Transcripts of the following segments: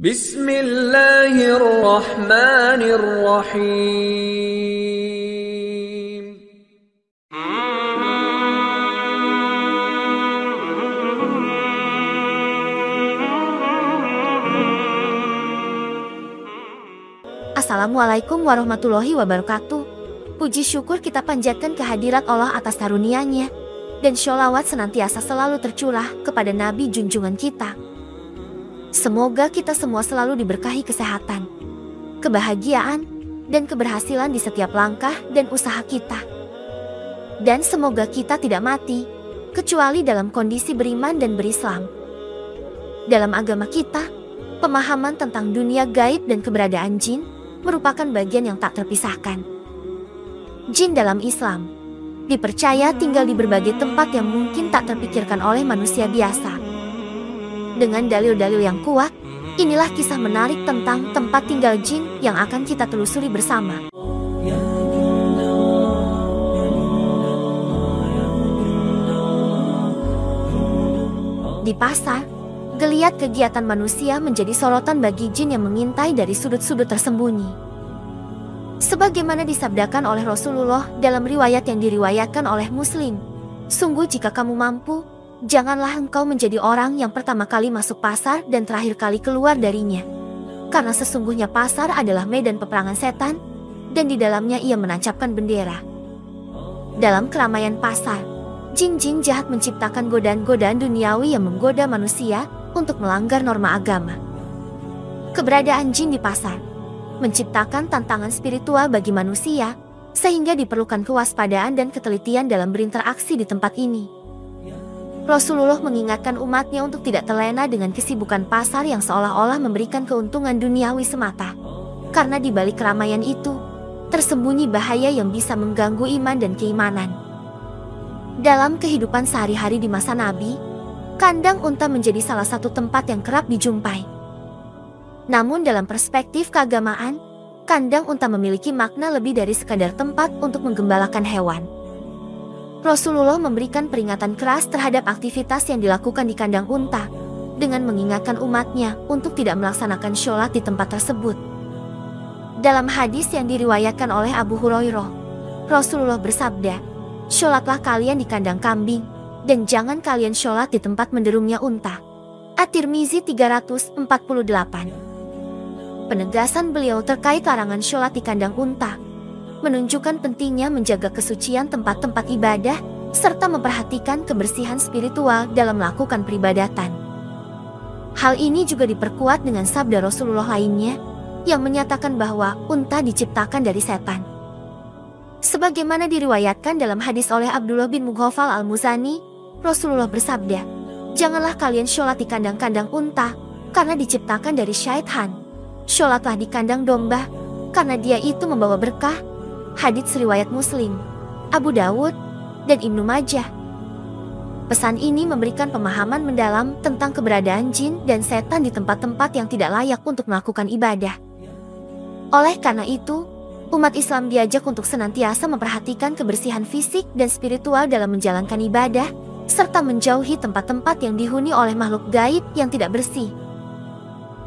Bismillahirrahmanirrahim. Assalamualaikum warahmatullahi wabarakatuh. Puji syukur kita panjatkan kehadirat Allah atas karunia-Nya, dan sholawat senantiasa selalu tercurah kepada Nabi junjungan kita. Semoga kita semua selalu diberkahi kesehatan, kebahagiaan, dan keberhasilan di setiap langkah dan usaha kita. Dan semoga kita tidak mati, kecuali dalam kondisi beriman dan berislam. Dalam agama kita, pemahaman tentang dunia gaib dan keberadaan jin merupakan bagian yang tak terpisahkan. Jin dalam Islam dipercaya tinggal di berbagai tempat yang mungkin tak terpikirkan oleh manusia biasa. Dengan dalil-dalil yang kuat, inilah kisah menarik tentang tempat tinggal jin yang akan kita telusuri bersama. Di pasar, geliat kegiatan manusia menjadi sorotan bagi jin yang mengintai dari sudut-sudut tersembunyi. Sebagaimana disabdakan oleh Rasulullah dalam riwayat yang diriwayatkan oleh Muslim, "Sungguh jika kamu mampu, janganlah engkau menjadi orang yang pertama kali masuk pasar dan terakhir kali keluar darinya. Karena sesungguhnya pasar adalah medan peperangan setan, dan di dalamnya ia menancapkan bendera." Dalam keramaian pasar, jin-jin jahat menciptakan godaan-godaan duniawi yang menggoda manusia untuk melanggar norma agama. Keberadaan jin di pasar menciptakan tantangan spiritual bagi manusia, sehingga diperlukan kewaspadaan dan ketelitian dalam berinteraksi di tempat ini. Rasulullah mengingatkan umatnya untuk tidak terlena dengan kesibukan pasar yang seolah-olah memberikan keuntungan duniawi semata. Karena di balik keramaian itu, tersembunyi bahaya yang bisa mengganggu iman dan keimanan. Dalam kehidupan sehari-hari di masa Nabi, kandang unta menjadi salah satu tempat yang kerap dijumpai. Namun dalam perspektif keagamaan, kandang unta memiliki makna lebih dari sekadar tempat untuk menggembalakan hewan. Rasulullah memberikan peringatan keras terhadap aktivitas yang dilakukan di kandang unta, dengan mengingatkan umatnya untuk tidak melaksanakan sholat di tempat tersebut. Dalam hadis yang diriwayatkan oleh Abu Hurairah, Rasulullah bersabda, "Sholatlah kalian di kandang kambing, dan jangan kalian sholat di tempat menderumnya unta." At-Tirmizi 348. Penegasan beliau terkait larangan sholat di kandang unta menunjukkan pentingnya menjaga kesucian tempat-tempat ibadah serta memperhatikan kebersihan spiritual dalam melakukan peribadatan. Hal ini juga diperkuat dengan sabda Rasulullah lainnya yang menyatakan bahwa unta diciptakan dari setan. Sebagaimana diriwayatkan dalam hadis oleh Abdullah bin Mughaffal al-Muzani, Rasulullah bersabda, "Janganlah kalian sholat di kandang-kandang unta karena diciptakan dari syaitan. Sholatlah di kandang domba, karena dia itu membawa berkah." Hadits riwayat Muslim, Abu Dawud, dan Ibnu Majah. Pesan ini memberikan pemahaman mendalam tentang keberadaan jin dan setan di tempat-tempat yang tidak layak untuk melakukan ibadah. Oleh karena itu, umat Islam diajak untuk senantiasa memperhatikan kebersihan fisik dan spiritual dalam menjalankan ibadah, serta menjauhi tempat-tempat yang dihuni oleh makhluk gaib yang tidak bersih.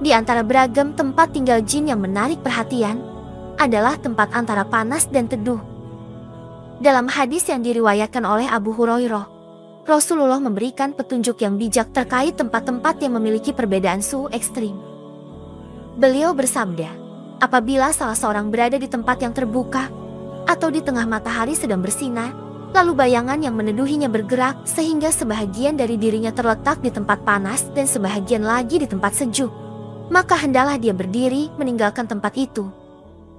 Di antara beragam tempat tinggal jin yang menarik perhatian adalah tempat antara panas dan teduh. Dalam hadis yang diriwayatkan oleh Abu Hurairah, Rasulullah memberikan petunjuk yang bijak terkait tempat-tempat yang memiliki perbedaan suhu ekstrim. Beliau bersabda, apabila salah seorang berada di tempat yang terbuka atau di tengah matahari sedang bersinar, lalu bayangan yang meneduhinya bergerak sehingga sebahagian dari dirinya terletak di tempat panas dan sebahagian lagi di tempat sejuk, maka hendaklah dia berdiri meninggalkan tempat itu.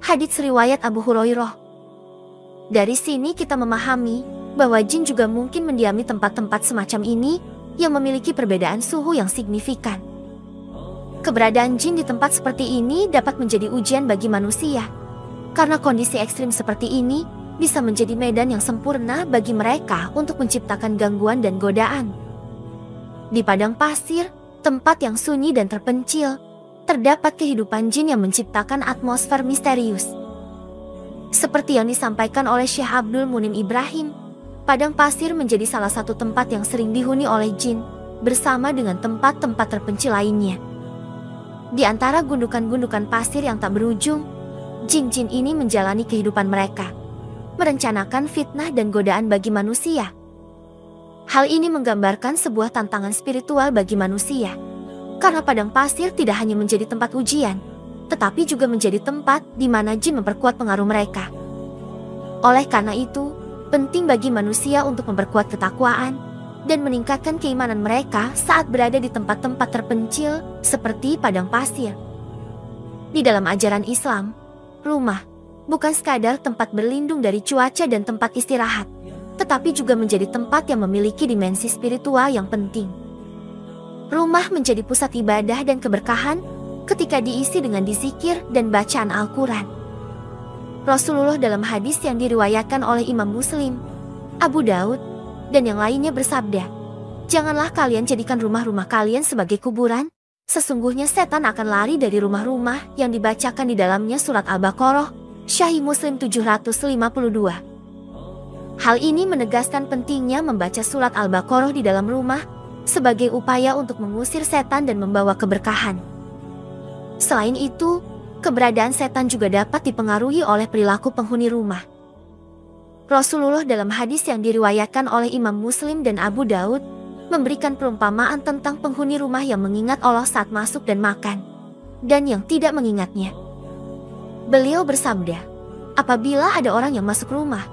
Hadits riwayat Abu Hurairah. Dari sini kita memahami bahwa jin juga mungkin mendiami tempat-tempat semacam ini yang memiliki perbedaan suhu yang signifikan. Keberadaan jin di tempat seperti ini dapat menjadi ujian bagi manusia, karena kondisi ekstrim seperti ini bisa menjadi medan yang sempurna bagi mereka untuk menciptakan gangguan dan godaan. Di padang pasir, tempat yang sunyi dan terpencil, terdapat kehidupan jin yang menciptakan atmosfer misterius. Seperti yang disampaikan oleh Syekh Abdul Munim Ibrahim, padang pasir menjadi salah satu tempat yang sering dihuni oleh jin, bersama dengan tempat-tempat terpencil lainnya. Di antara gundukan-gundukan pasir yang tak berujung, jin-jin ini menjalani kehidupan mereka, merencanakan fitnah dan godaan bagi manusia. Hal ini menggambarkan sebuah tantangan spiritual bagi manusia, karena padang pasir tidak hanya menjadi tempat ujian, tetapi juga menjadi tempat di mana jin memperkuat pengaruh mereka. Oleh karena itu, penting bagi manusia untuk memperkuat ketakwaan dan meningkatkan keimanan mereka saat berada di tempat-tempat terpencil seperti padang pasir. Di dalam ajaran Islam, rumah bukan sekadar tempat berlindung dari cuaca dan tempat istirahat, tetapi juga menjadi tempat yang memiliki dimensi spiritual yang penting. Rumah menjadi pusat ibadah dan keberkahan ketika diisi dengan dzikir dan bacaan Al-Quran. Rasulullah dalam hadis yang diriwayatkan oleh Imam Muslim, Abu Daud, dan yang lainnya bersabda, "Janganlah kalian jadikan rumah-rumah kalian sebagai kuburan. Sesungguhnya setan akan lari dari rumah-rumah yang dibacakan di dalamnya surat Al-Baqarah, Sahih Muslim 752. Hal ini menegaskan pentingnya membaca surat Al-Baqarah di dalam rumah sebagai upaya untuk mengusir setan dan membawa keberkahan. Selain itu, keberadaan setan juga dapat dipengaruhi oleh perilaku penghuni rumah. Rasulullah dalam hadis yang diriwayatkan oleh Imam Muslim dan Abu Daud memberikan perumpamaan tentang penghuni rumah yang mengingat Allah saat masuk dan makan, dan yang tidak mengingatnya. Beliau bersabda, apabila ada orang yang masuk rumah,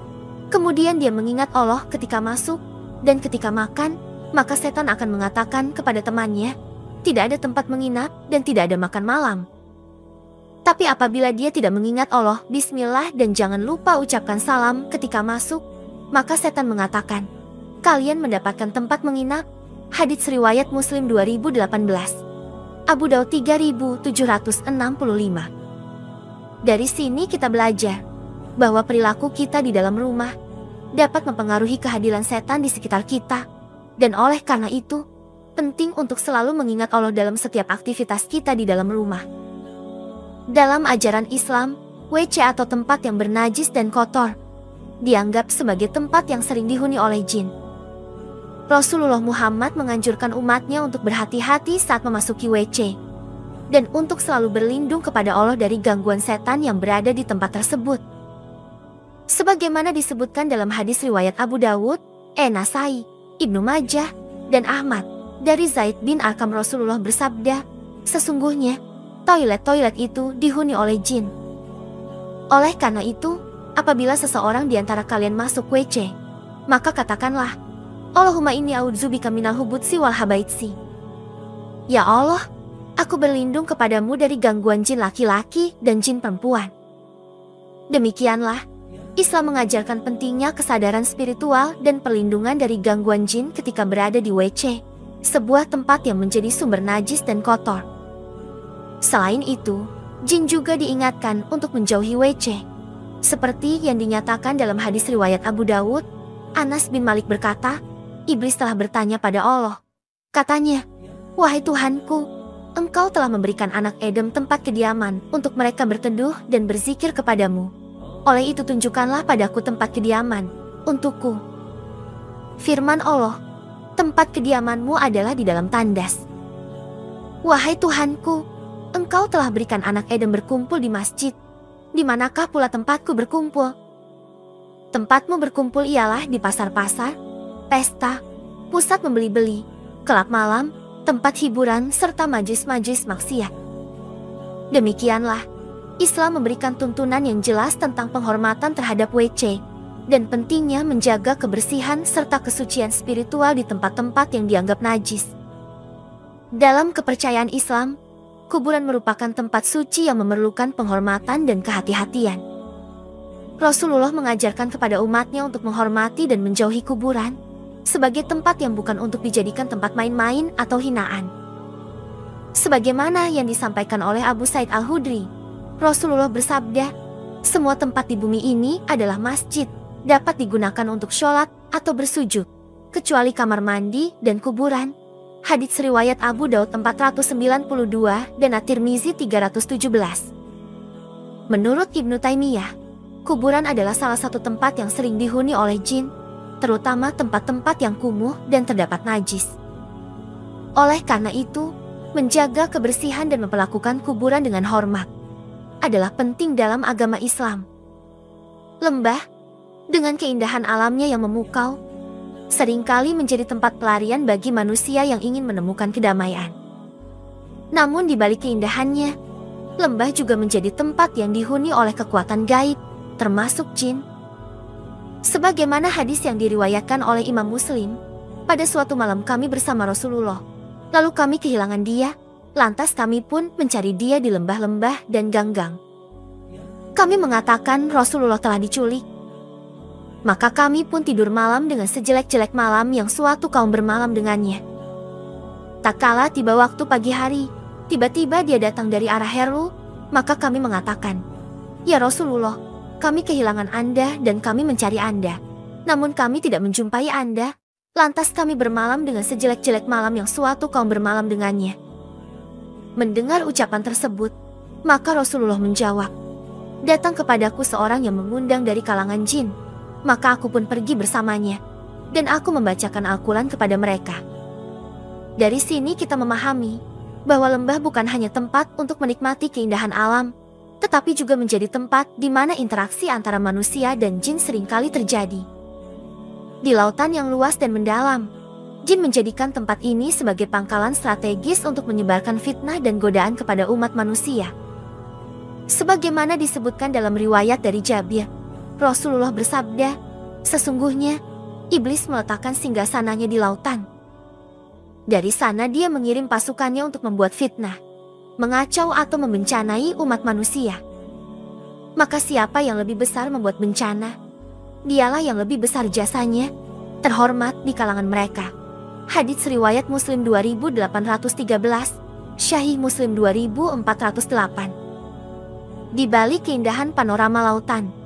kemudian dia mengingat Allah ketika masuk dan ketika makan, maka setan akan mengatakan kepada temannya, tidak ada tempat menginap dan tidak ada makan malam. Tapi apabila dia tidak mengingat Allah, bismillah dan jangan lupa ucapkan salam ketika masuk, maka setan mengatakan, kalian mendapatkan tempat menginap. Hadits riwayat Muslim 2018, Abu Daud 3765. Dari sini kita belajar bahwa perilaku kita di dalam rumah dapat mempengaruhi kehadiran setan di sekitar kita, dan oleh karena itu, penting untuk selalu mengingat Allah dalam setiap aktivitas kita di dalam rumah. Dalam ajaran Islam, WC atau tempat yang bernajis dan kotor dianggap sebagai tempat yang sering dihuni oleh jin. Rasulullah Muhammad menganjurkan umatnya untuk berhati-hati saat memasuki WC dan untuk selalu berlindung kepada Allah dari gangguan setan yang berada di tempat tersebut. Sebagaimana disebutkan dalam hadis riwayat Abu Dawud, Nasai, Ibnu Majah, dan Ahmad, dari Zaid bin Arqam, Rasulullah bersabda, sesungguhnya toilet-toilet itu dihuni oleh jin. Oleh karena itu, apabila seseorang di antara kalian masuk WC, maka katakanlah, Allahumma inni a'udzubika minal hubutsi wal habaitsi. Ya Allah, aku berlindung kepadamu dari gangguan jin laki-laki dan jin perempuan. Demikianlah, Islam mengajarkan pentingnya kesadaran spiritual dan perlindungan dari gangguan jin ketika berada di WC, sebuah tempat yang menjadi sumber najis dan kotor. Selain itu, jin juga diingatkan untuk menjauhi WC. Seperti yang dinyatakan dalam hadis riwayat Abu Dawud, Anas bin Malik berkata, Iblis telah bertanya pada Allah. Katanya, wahai Tuhanku, Engkau telah memberikan anak Edem tempat kediaman untuk mereka berteduh dan berzikir kepadamu. Oleh itu tunjukkanlah padaku tempat kediaman untukku. Firman Allah, tempat kediamanmu adalah di dalam tandas. Wahai Tuhanku, Engkau telah berikan anak Edem berkumpul di masjid. Di manakah pula tempatku berkumpul? Tempatmu berkumpul ialah di pasar-pasar, pesta, pusat membeli-beli, kelab malam, tempat hiburan, serta majlis-majlis maksiat. Demikianlah, Islam memberikan tuntunan yang jelas tentang penghormatan terhadap WC, dan pentingnya menjaga kebersihan serta kesucian spiritual di tempat-tempat yang dianggap najis. Dalam kepercayaan Islam, kuburan merupakan tempat suci yang memerlukan penghormatan dan kehati-hatian. Rasulullah mengajarkan kepada umatnya untuk menghormati dan menjauhi kuburan sebagai tempat yang bukan untuk dijadikan tempat main-main atau hinaan. Sebagaimana yang disampaikan oleh Abu Sa'id Al-Khudri, Rasulullah bersabda, semua tempat di bumi ini adalah masjid, dapat digunakan untuk sholat atau bersujud, kecuali kamar mandi dan kuburan. Hadits riwayat Abu Daud 492 dan At-Tirmizi 317. Menurut Ibnu Taimiyah, kuburan adalah salah satu tempat yang sering dihuni oleh jin, terutama tempat-tempat yang kumuh dan terdapat najis. Oleh karena itu, menjaga kebersihan dan memperlakukan kuburan dengan hormat adalah penting dalam agama Islam. Lembah, dengan keindahan alamnya yang memukau, seringkali menjadi tempat pelarian bagi manusia yang ingin menemukan kedamaian. Namun di balik keindahannya, lembah juga menjadi tempat yang dihuni oleh kekuatan gaib, termasuk jin. Sebagaimana hadis yang diriwayatkan oleh Imam Muslim, pada suatu malam kami bersama Rasulullah, lalu kami kehilangan dia, lantas kami pun mencari dia di lembah-lembah dan gang-gang. Kami mengatakan Rasulullah telah diculik. Maka kami pun tidur malam dengan sejelek-jelek malam yang suatu kaum bermalam dengannya. Tak kala tiba waktu pagi hari, tiba-tiba dia datang dari arah Heru, maka kami mengatakan, "Ya Rasulullah, kami kehilangan Anda dan kami mencari Anda. Namun kami tidak menjumpai Anda. Lantas kami bermalam dengan sejelek-jelek malam yang suatu kaum bermalam dengannya." Mendengar ucapan tersebut, maka Rasulullah menjawab, "Datang kepadaku seorang yang mengundang dari kalangan jin." Maka aku pun pergi bersamanya, dan aku membacakan Al-Quran kepada mereka. Dari sini kita memahami bahwa lembah bukan hanya tempat untuk menikmati keindahan alam, tetapi juga menjadi tempat di mana interaksi antara manusia dan jin seringkali terjadi. Di lautan yang luas dan mendalam, jin menjadikan tempat ini sebagai pangkalan strategis untuk menyebarkan fitnah dan godaan kepada umat manusia. Sebagaimana disebutkan dalam riwayat dari Jabir, Rasulullah bersabda, "Sesungguhnya, iblis meletakkan singgasananya di lautan. Dari sana dia mengirim pasukannya untuk membuat fitnah, mengacau atau membencanai umat manusia. Maka siapa yang lebih besar membuat bencana? Dialah yang lebih besar jasanya, terhormat di kalangan mereka." Hadits riwayat Muslim 2813, Syahih Muslim 2408. Di balik keindahan panorama lautan,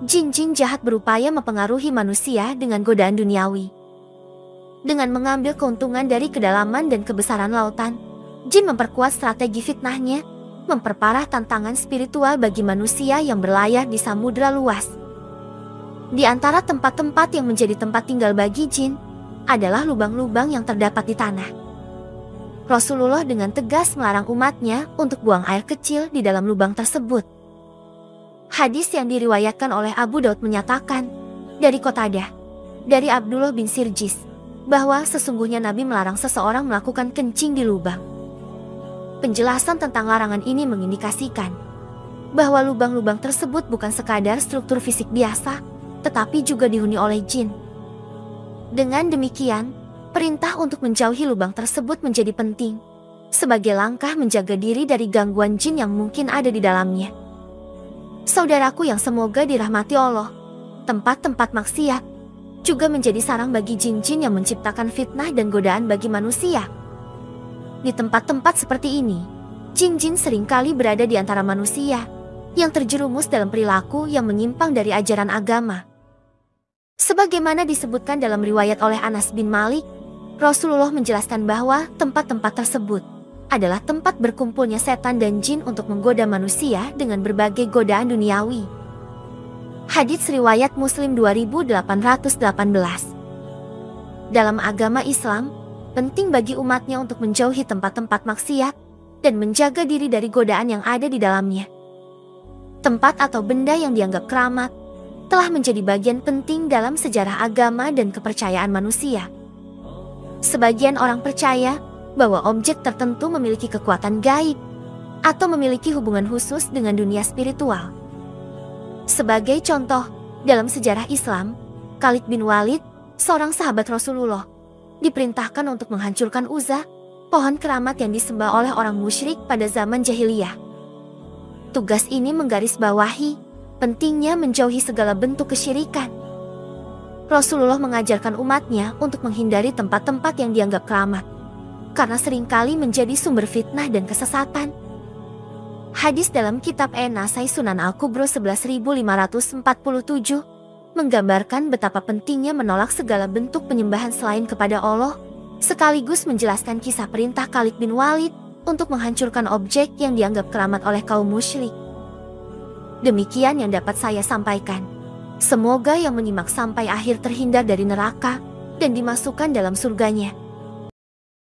jin-jin jahat berupaya mempengaruhi manusia dengan godaan duniawi. Dengan mengambil keuntungan dari kedalaman dan kebesaran lautan, jin memperkuat strategi fitnahnya, memperparah tantangan spiritual bagi manusia yang berlayar di samudra luas. Di antara tempat-tempat yang menjadi tempat tinggal bagi jin, adalah lubang-lubang yang terdapat di tanah. Rasulullah dengan tegas melarang umatnya untuk buang air kecil di dalam lubang tersebut. Hadis yang diriwayatkan oleh Abu Daud menyatakan, dari Qatadah, dari Abdullah bin Sirjis, bahwa sesungguhnya Nabi melarang seseorang melakukan kencing di lubang. Penjelasan tentang larangan ini mengindikasikan bahwa lubang-lubang tersebut bukan sekadar struktur fisik biasa, tetapi juga dihuni oleh jin. Dengan demikian, perintah untuk menjauhi lubang tersebut menjadi penting, sebagai langkah menjaga diri dari gangguan jin yang mungkin ada di dalamnya. Saudaraku yang semoga dirahmati Allah, tempat-tempat maksiat juga menjadi sarang bagi jin-jin yang menciptakan fitnah dan godaan bagi manusia. Di tempat-tempat seperti ini, jin-jin seringkali berada di antara manusia yang terjerumus dalam perilaku yang menyimpang dari ajaran agama. Sebagaimana disebutkan dalam riwayat oleh Anas bin Malik, Rasulullah menjelaskan bahwa tempat-tempat tersebut adalah tempat berkumpulnya setan dan jin untuk menggoda manusia dengan berbagai godaan duniawi. Hadits riwayat Muslim 2818. Dalam agama Islam, penting bagi umatnya untuk menjauhi tempat-tempat maksiat dan menjaga diri dari godaan yang ada di dalamnya. Tempat atau benda yang dianggap keramat telah menjadi bagian penting dalam sejarah agama dan kepercayaan manusia. Sebagian orang percaya bahwa objek tertentu memiliki kekuatan gaib atau memiliki hubungan khusus dengan dunia spiritual. Sebagai contoh, dalam sejarah Islam, Khalid bin Walid, seorang sahabat Rasulullah, diperintahkan untuk menghancurkan Uzza, pohon keramat yang disembah oleh orang musyrik pada zaman jahiliyah. Tugas ini menggarisbawahi pentingnya menjauhi segala bentuk kesyirikan. Rasulullah mengajarkan umatnya untuk menghindari tempat-tempat yang dianggap keramat, karena seringkali menjadi sumber fitnah dan kesesatan. Hadis dalam kitab An-Nasai Sunan Al-Kubro 11547 menggambarkan betapa pentingnya menolak segala bentuk penyembahan selain kepada Allah, sekaligus menjelaskan kisah perintah Khalid bin Walid untuk menghancurkan objek yang dianggap keramat oleh kaum musyrik. Demikian yang dapat saya sampaikan. Semoga yang menyimak sampai akhir terhindar dari neraka dan dimasukkan dalam surganya.